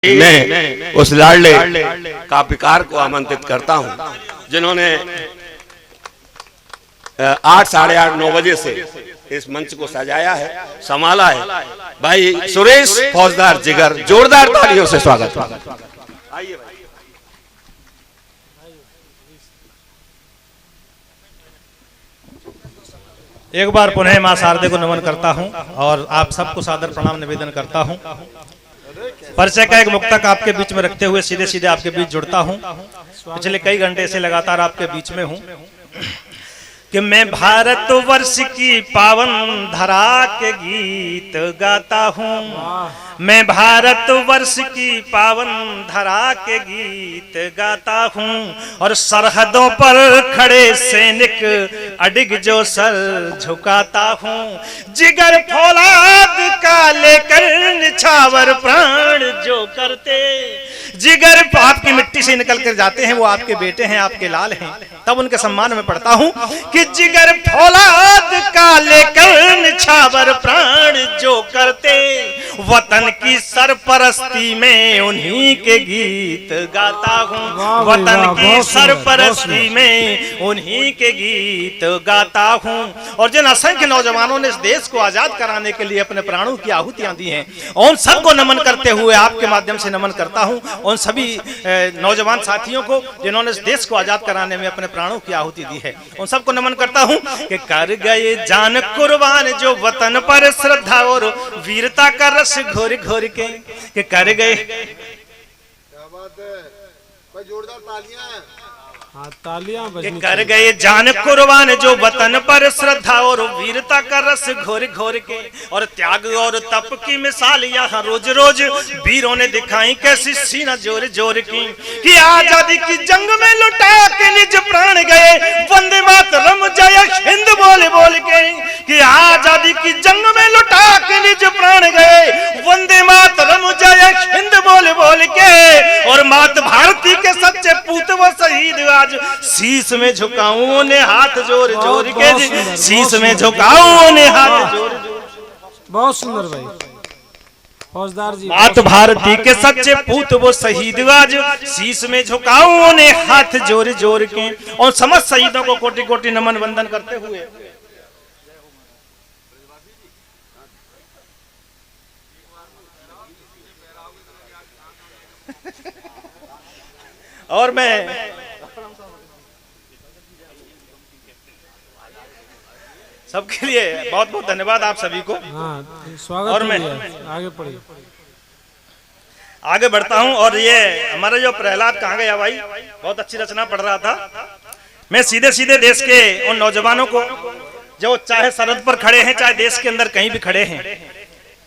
मैं उस लाडले कापिकार को आमंत्रित करता हूं जिन्होंने 8, साढ़े 8, 9 बजे से इस मंच को सजाया है, संभाला है। भाई सुरेश फौजदार जिगर, जोरदार तालियों से स्वागत। आइए भाई। एक बार पुनः मां शारदे को नमन करता हूं और आप सबको सादर प्रणाम निवेदन करता हूं। परिचय का एक मुक्तक आपके बीच में रखते हुए सीधे सीधे आपके बीच जुड़ता हूं। पिछले कई घंटे से लगातार आपके बीच में हूं कि मैं भारतवर्ष की पावन धरा के गीत गाता हूँ। मैं भारतवर्ष की पावन धरा के गीत गाता हूँ और सरहदों पर खड़े सैनिक अडिग जो सर झुकाता हूँ। जिगर फौलाद का लेकर निछावर प्राण जो करते, जिगर आपकी मिट्टी से निकल कर जाते हैं, वो आपके बेटे हैं, आपके लाल हैं, तब उनके सम्मान में पढ़ता हूँ कि जिगर फौलाद का लेकर निछावर प्राण जो करते, वतन की सरपरस्ती में उन्हीं के गीत गाता हूँ। वतन की सरपरस्ती में उन्हीं के गीत गाता हूँ। और जिन असंख्य नौजवानों ने इस देश को आजाद कराने के लिए अपने प्राणों की आहुतियां दी हैं, उन सबको नमन करते हुए आपके माध्यम से नमन करता हूँ। उन सभी नौजवान साथियों को जिन्होंने इस देश को आजाद कराने में अपने प्राणों की आहुति दी है, उन सबको नमन करता हूँ कि कर गए जान कुर्बान जो वतन पर श्रद्धा और वीरता का रस घोर घोर के कर गए। क्या बात है, कोई जोरदार तालियां। तालियां बजनी कर गए जान कुर्बान जो वतन पर श्रद्धा और वीरता का रस घोर घोर के, और त्याग और तप की मिसाल यहाँ रोज रोज वीरों ने दिखाई कैसी सीना जोर जोर की कि आजादी की जंग में लुटा के निज प्राण गए वंदे मातरम जय हिंद बोल बोल के, कि आजादी की जंग में लुटा के निज प्राण गए वंदे मातरम जय हिंद बोल बोल के, और मात भारती के सच्चे पूत व शहीद आज शीश में झुकाऊं ने हाथ जोर जोर के, शीश में झुकाऊं ने हाथ जोर जोर। बहुत सुंदर भाई फौजदार जी। मात भारती के सच्चे पूत वो शहीद आज शीश में झुकाऊं ने हाथ जोर जोर के, और समस्त शहीदों को कोटि कोटि नमन वंदन करते हुए और मैं सबके लिए बहुत बहुत धन्यवाद आप सभी को। स्वागत। और मैं आगे पढ़िए, आगे बढ़ता हूं। और ये हमारा जो प्रहलाद कहाँ गया भाई, बहुत अच्छी रचना पढ़ रहा था। मैं सीधे सीधे देश के उन नौजवानों को जो चाहे सरहद पर खड़े हैं, चाहे देश के अंदर कहीं भी खड़े हैं,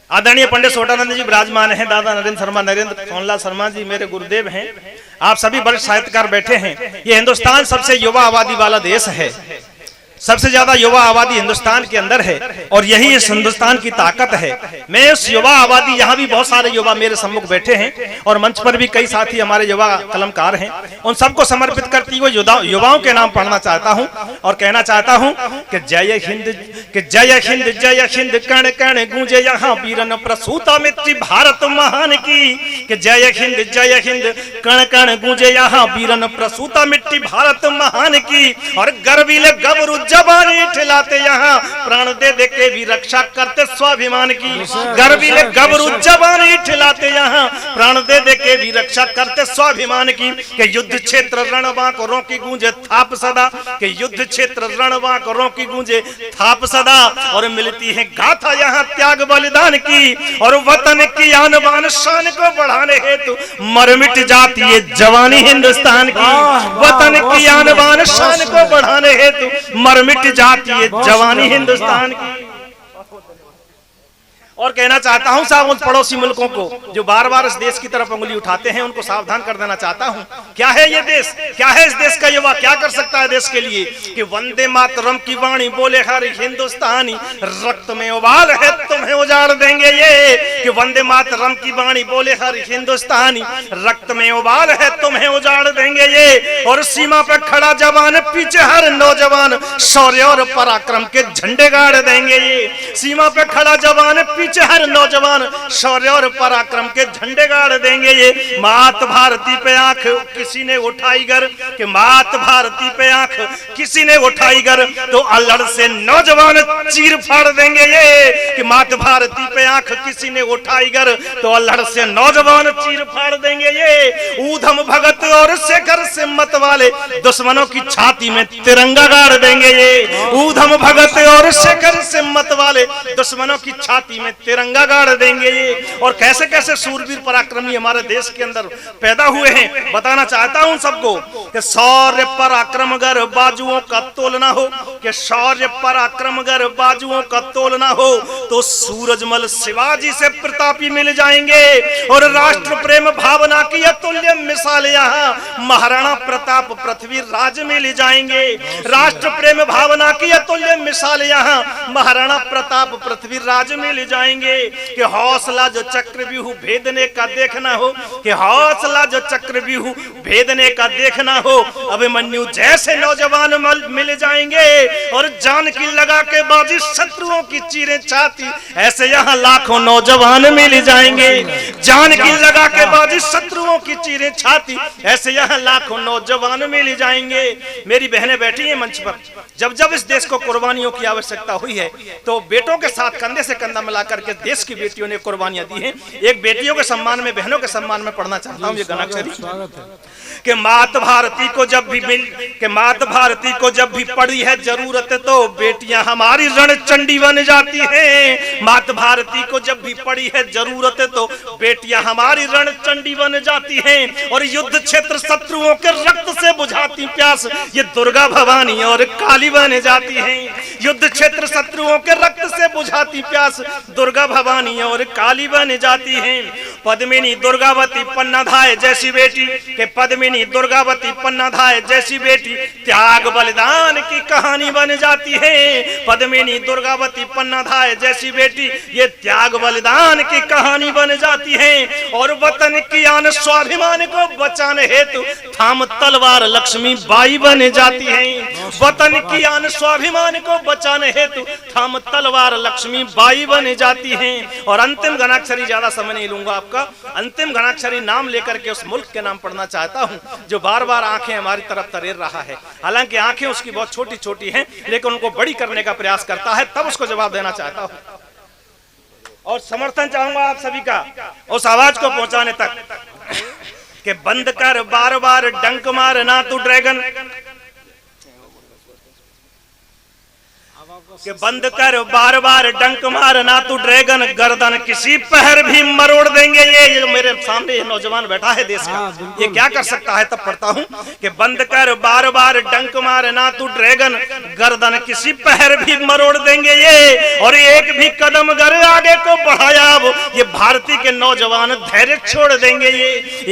आदरणीय पंडित सोटानंद जी विराजमान हैं, दादा नरेंद्र शर्मा, नरेंद्र सोनलाल शर्मा जी मेरे गुरुदेव हैं, आप सभी वरिष्ठ साहित्यकार बैठे हैं। ये हिंदुस्तान सबसे युवा आबादी वाला देश है, सबसे ज्यादा युवा आबादी हिंदुस्तान के अंदर है, और यही इस हिंदुस्तान की ताकत है। मैं इस युवा आबादी, यहाँ भी बहुत सारे युवा मेरे सम्मुख बैठे हैं और मंच पर भी कई साथी हमारे युवा कलमकार हैं, उन सबको समर्पित करती हुए युवाओं के नाम पढ़ना चाहता हूँ और कहना चाहता हूँ कि जय हिंद, कि जय हिंद जय हिंद कण कण गूंजे यहाँ वीरन प्रसूता मिट्टी भारत महान की, कि जय हिंद कण कण गूंजे यहाँ वीरन प्रसूता मिट्टी भारत महान की, और गर्वीले गबरू जवानी ठिलाते यहाँ प्राण दे दे के भी रक्षा करते स्वाभिमान की, गर्वीले गबरू जवानी ठिलाते यहाँ प्राण दे दे के भी रक्षा करते स्वाभिमान की, के युद्ध क्षेत्र रणबांकों की गूंजे थाप सदा, के युद्ध क्षेत्र रणबांकों की गूंजे थाप सदा, और मिलती है गाथा यहाँ त्याग बलिदान की, और वतन की आन बान शान को बढ़ाने हेतु मर मिट जाती है जवानी हिंदुस्तान की, वतन की आन बान शान को बढ़ाने हेतु मर मिट जाती है जवानी हिंदुस्तान की। और कहना चाहता हूं साहब उन पड़ोसी मुल्कों को जो बार बार इस देश की तरफ उंगली उठाते हैं, उनको सावधान कर देना चाहता हूं। क्या है ये देश, क्या है इस देश का युवा, क्या कर सकता है देश के लिए, कि वंदे मातरम की वाणी बोले हर हिंदुस्तानी, रक्त में उबाल है तुम्हें उजाड़ देंगे ये, कि वंदे मातरम की वाणी बोले हर हिंदुस्तानी, रक्त में उबाल है तुम्हें उजाड़ देंगे ये, और सीमा पे खड़ा जवान पीछे हर नौजवान शौर्य और पराक्रम के झंडे गाड़ देंगे ये, सीमा पे खड़ा जवान पीछे हर नौजवान शौर्य और पराक्रम के झंडे गाड़ देंगे ये। मात भारती पे आंख किसी ने उठाई गर, कि मात भारती पे आंख किसी ने उठाई गर, तो अल्लड़ से नौजवान चीर फाड़ देंगे ये। कि मात भारती पे आंख किसी ने उठाई गर, तो अल्लड़ से नौजवान चीर फाड़ देंगे ये। ऊधम भगत और शेखर सिम्मत वाले दुश्मनों की छाती में तिरंगा गाड़ देंगे ये। ऊधम भगत और शेखर सिम्मत वाले दुश्मनों की छाती में तिरंगा गाड़ देंगे ये। और कैसे कैसे सूरवीर पराक्रमी हमारे देश के अंदर पैदा हुए हैं, बताना चाहता हूं सबको कि शौर्य पराक्रम अगर बाजुओं का तोलना हो, कि शौर्य पराक्रम अगर बाजुओं का तोलना हो, तो सूरजमल शिवाजी से प्रतापी मिल जाएंगे। और राष्ट्र प्रेम भावना की अतुल्य मिसाल यहाँ महाराणा प्रताप पृथ्वीराज मिल जाएंगे। राष्ट्र प्रेम भावना की अतुल्य मिसाल यहाँ महाराणा प्रताप पृथ्वीराज मिल जाएंगे। कि हौसला जो चक्रव्यूह भेदने का देखना हो, कि हौसला जो चक्रव्यूह भेदने का देखना हो, अभिमन्यु जैसे नौजवान मिल जाएंगे। और जान की लगा के बाजी शत्रुओं की चीरें छाती, ऐसे यहाँ लाखों नौजवान मिल जाएंगे। जान की लगा के बाजी शत्रुओं की चीरें छाती, ऐसे यहाँ लाखों नौजवान मिल जाएंगे। मेरी बहनें बैठी हैं मंच पर, जब जब इस देश को कुर्बानियों की आवश्यकता हुई है, तो बेटों के साथ कंधे से कंधा मिलाकर के देश की बेटियों ने कुर्बानियां दी हैं। एक बेटियों के सम्मान में, बहनों के सम्मान में पढ़ना चाहता हूँ ये गणाक्षरी। कि मात भारती को जब भी कि मात भारती को जब भी पड़ी है जरूरत, तो बेटियां हमारी रणचंडी बन जाती हैं। मात भारती को जब भी पड़ी है जरूरत, तो बेटियां हमारी रणचंडी बन जाती हैं। और युद्ध क्षेत्र शत्रुओं के रक्त से बुझाती प्यास, ये दुर्गा भवानी और काली बन जाती हैं। युद्ध क्षेत्र शत्रुओं के रक्त से बुझाती प्यास, दुर्गा भवानी और काली बन जाती हैं। पद्मिनी दुर्गावती पन्नाधाय जैसी बेटी, के पद्मिनी दुर्गावती पन्नाधाय जैसी बेटी त्याग बलिदान की कहानी बन जाती है। पद्मिनी दुर्गावती पन्नाधाय जैसी बेटी ये त्याग बलिदान की कहानी बन जाती है। और वतन की आन स्वाभिमान को बचाने हेतु थाम तलवार लक्ष्मी बाई बन जाती है। वतन की आन स्वाभिमान को बचाने हेतु थाम तलवार लक्ष्मी बाई बन जाती है। और अंतिम घनाक्षरी, ज्यादा समय नहीं लूंगा आपका, अंतिम घनाक्षरी नाम लेकर के उस मुल्क के नाम पढ़ना चाहता हूं जो बार बार आंखें हमारी तरफ तरेर रहा है। हालांकि आंखें उसकी बहुत छोटी छोटी हैं, लेकिन उनको बड़ी करने का प्रयास करता है, तब उसको जवाब देना चाहता हूं। और समर्थन चाहूंगा आप सभी का उस आवाज को पहुंचाने तक कि बंद कर बार बार डंक मार ना तू ड्रैगन, कि बंद कर बार बार डंक मार ना तू ड्रैगन, गर्दन किसी पहर भी मरोड़ देंगे ये। जो मेरे सामने ये नौजवान बैठा है देश का, ये क्या कर सकता है, तब पढ़ता हूँ कि बंद कर बार बार डंक मार ना तू ड्रैगन, गर्दन किसी पहर भी मरोड़ देंगे ये। और एक भी कदम अगर आगे को बढ़ाया ये भारतीय के नौजवान धैर्य छोड़ देंगे ये।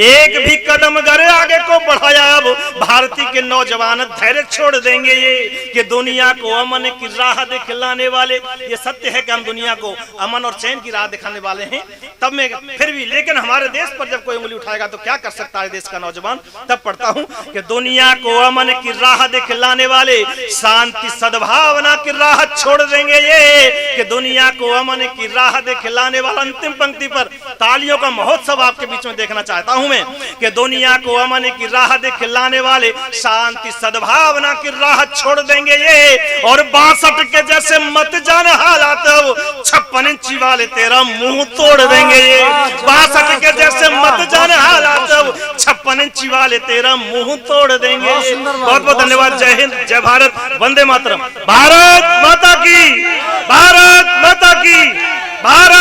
एक भी कदम अगर आगे को बढ़ाया भारतीय के नौजवान धैर्य छोड़ देंगे ये। कि दुनिया को अमन की राह दिखलाने वाले, ये सत्य है कि हम दुनिया को अमन और चैन की राह दिखाने वाले हैं, तब मैं फिर भी, लेकिन हमारे देश पर जब कोई उंगली उठाएगा तो क्या कर सकता है देश का नौजवान, तब पढ़ता हूं कि दुनिया को अमन की राह दिखलाने वाले शांति सद्भावना की राह छोड़ देंगे ये। कि दुनिया को अमन की राह दिखलाने वाला, अंतिम पंक्ति पर तालियों का महोत्सव आपके बीच में देखना चाहता हूं मैं, कि दुनिया को अमन की राह दिखलाने वाले शांति सद्भावना की राह छोड़ देंगे ये। और 62 के जैसे मत जान हालात, 56 इंची वाले तेरा मुंह तोड़ देंगे ये। 62 के जैसे मत जान हालात, 56 इंची वाले तेरा मुंह तोड़ देंगे। बहुत बहुत धन्यवाद। जय हिंद, जय भारत, वंदे मातरम। भारत माता की, भारत माता की, भारत